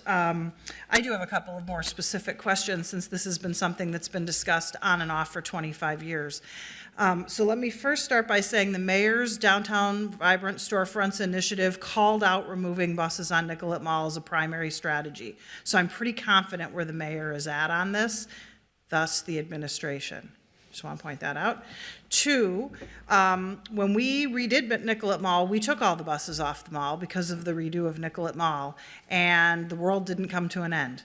I do have a couple of more specific questions since this has been something that's been discussed on and off for 25 years. So let me first start by saying the mayor's Downtown Vibrant Storefronts initiative called out removing buses on Nicollet Mall as a primary strategy. So I'm pretty confident where the mayor is at on this, thus the administration. Just want to point that out. Two, when we redid Nicollet Mall, we took all the buses off the mall because of the redo of Nicollet Mall, and the world didn't come to an end.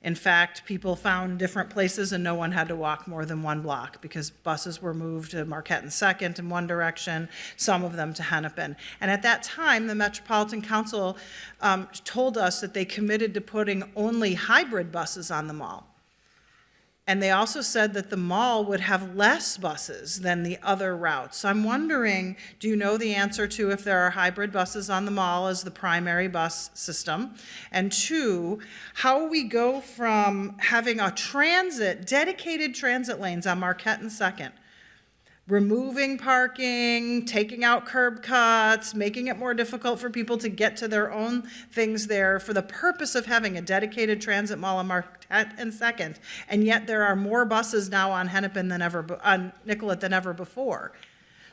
In fact, people found different places and no one had to walk more than 1 block because buses were moved to Marquette and 2nd in one direction, some of them to Hennepin. And at that time, the Metropolitan Council told us that they committed to putting only hybrid buses on the mall. And they also said that the mall would have less buses than the other routes. So I'm wondering, do you know the answer to if there are hybrid buses on the mall as the primary bus system? And two, how we go from having a dedicated transit lanes on Marquette and 2nd, removing parking, taking out curb cuts, making it more difficult for people to get to their own things there for the purpose of having a dedicated transit mall on Marquette and 2nd, and yet there are more buses now on Hennepin than ever, on Nicollet than ever before.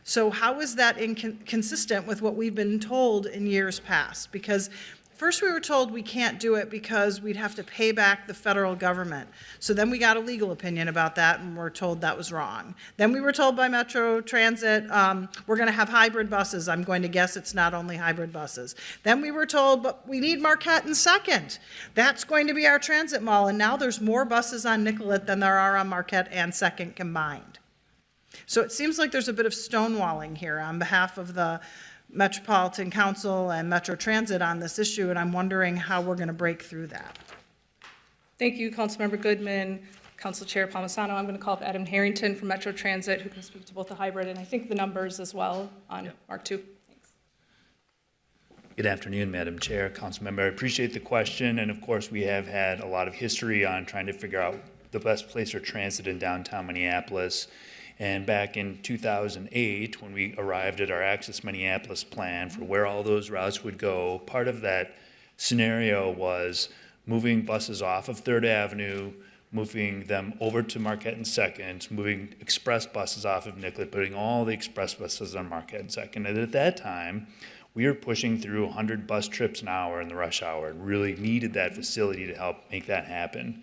So how is that inconsistent with what we've been told in years past? Because first we were told we can't do it because we'd have to pay back the federal government. So then we got a legal opinion about that and we're told that was wrong. Then we were told by Metro Transit, we're gonna have hybrid buses. I'm going to guess it's not only hybrid buses. Then we were told, but we need Marquette and 2nd. That's going to be our transit mall. And now there's more buses on Nicollet than there are on Marquette and 2nd combined. So it seems like there's a bit of stonewalling here on behalf of the Metropolitan Council and Metro Transit on this issue, and I'm wondering how we're going to break through that. Thank you, Councilmember Goodman. Council Chair Palmisano, I'm going to call up Adam Harrington from Metro Transit, who can speak to both the hybrid and I think the numbers as well on Mark II. Thanks. Good afternoon, Madam Chair, Councilmember. I appreciate the question, and of course we have had a lot of history on trying to figure out the best place for transit in downtown Minneapolis. And back in 2008, when we arrived at our Access Minneapolis plan for where all those routes would go, part of that scenario was moving buses off of 3rd Avenue, moving them over to Marquette and 2nd, moving express buses off of Nicollet, putting all the express buses on Marquette and 2nd. And at that time, we were pushing through 100 bus trips an hour in the rush hour and really needed that facility to help make that happen.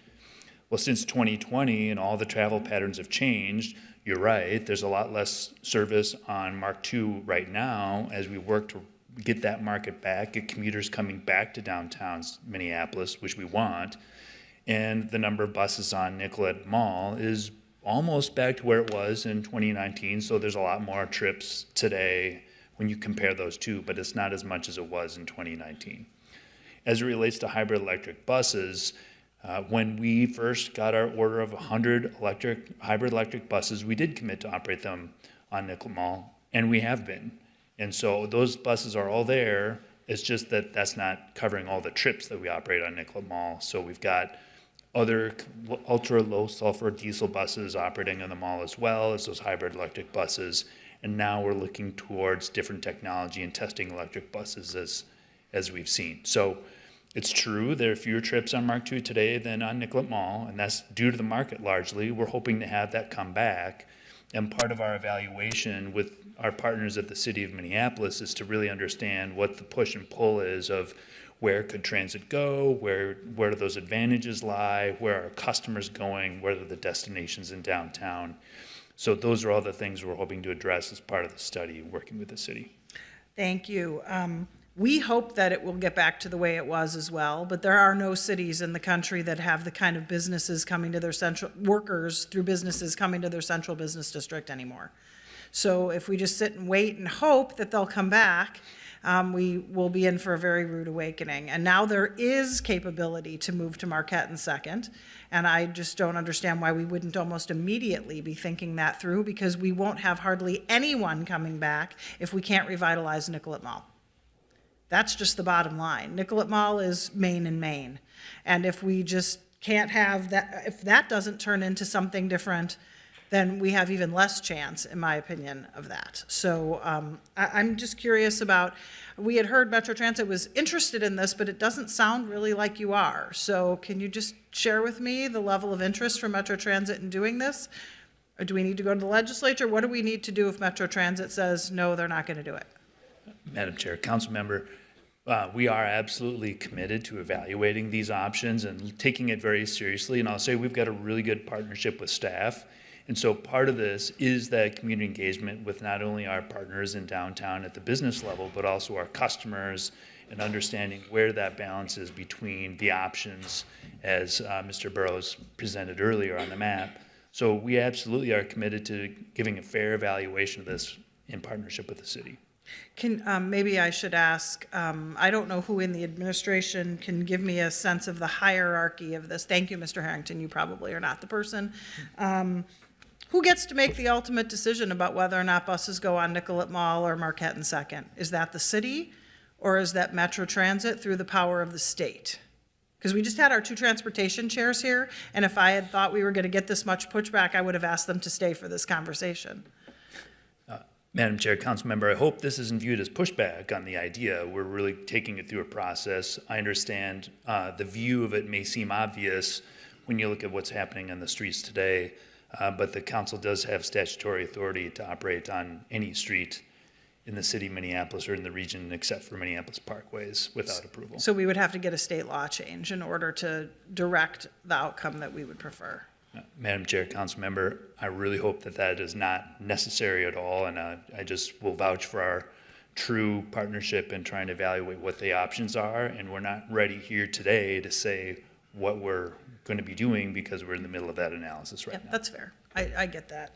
Well, since 2020 and all the travel patterns have changed, you're right, there's a lot less service on Mark II right now as we work to get that market back, get commuters coming back to downtown Minneapolis, which we want. And the number of buses on Nicollet Mall is almost back to where it was in 2019. So there's a lot more trips today when you compare those two, but it's not as much as it was in 2019. As it relates to hybrid electric buses, when we first got our order of 100 hybrid electric buses, we did commit to operate them on Nicollet Mall, and we have been. And so those buses are all there. It's just that that's not covering all the trips that we operate on Nicollet Mall. So we've got other ultra low sulfur diesel buses operating on the mall as well as those hybrid electric buses. And now we're looking towards different technology and testing electric buses as we've seen. So it's true, there are fewer trips on Mark II today than on Nicollet Mall, and that's due to the market largely. We're hoping to have that come back. And part of our evaluation with our partners at the City of Minneapolis is to really understand what the push and pull is of where could transit go, where do those advantages lie, where are customers going, where are the destinations in downtown. So those are all the things we're hoping to address as part of the study working with the city. Thank you. We hope that it will get back to the way it was as well, but there are no cities in the country that have the kind of businesses coming to their workers through businesses coming to their central business district anymore. So if we just sit and wait and hope that they'll come back, we will be in for a very rude awakening. And now there is capability to move to Marquette and 2nd, and I just don't understand why we wouldn't almost immediately be thinking that through, because we won't have hardly anyone coming back if we can't revitalize Nicollet Mall. That's just the bottom line. Nicollet Mall is main and main. And if we just can't have that, if that doesn't turn into something different, then we have even less chance, in my opinion, of that. So I'm just curious about, we had heard Metro Transit was interested in this, but it doesn't sound really like you are. So can you just share with me the level of interest from Metro Transit in doing this? Or do we need to go to the legislature? What do we need to do if Metro Transit says, no, they're not going to do it? Madam Chair, council member, we are absolutely committed to evaluating these options and taking it very seriously. And I'll say we've got a really good partnership with staff. And so part of this is that community engagement with not only our partners in downtown at the business level, but also our customers, and understanding where that balance is between the options as Mr. Burrows presented earlier on the map. So we absolutely are committed to giving a fair evaluation of this in partnership with the city. Maybe I should ask, I don't know who in the administration can give me a sense of the hierarchy of this. Thank you, Mr. Harrington, you probably are not the person. Who gets to make the ultimate decision about whether or not buses go on Nicollet Mall or Marquette and Second? Is that the city, or is that Metro Transit through the power of the state? Because we just had our two transportation chairs here, and if I had thought we were going to get this much pushback, I would have asked them to stay for this conversation. Madam Chair, council member, I hope this isn't viewed as pushback on the idea. We're really taking it through a process. I understand the view of it may seem obvious when you look at what's happening on the streets today, but the council does have statutory authority to operate on any street in the city of Minneapolis or in the region except for Minneapolis parkways without approval. So we would have to get a state law change in order to direct the outcome that we would prefer. Madam Chair, council member, I really hope that that is not necessary at all, and I just will vouch for our true partnership in trying to evaluate what the options are, and we're not ready here today to say what we're going to be doing because we're in the middle of that analysis right Yeah, now. that's fair. I get that.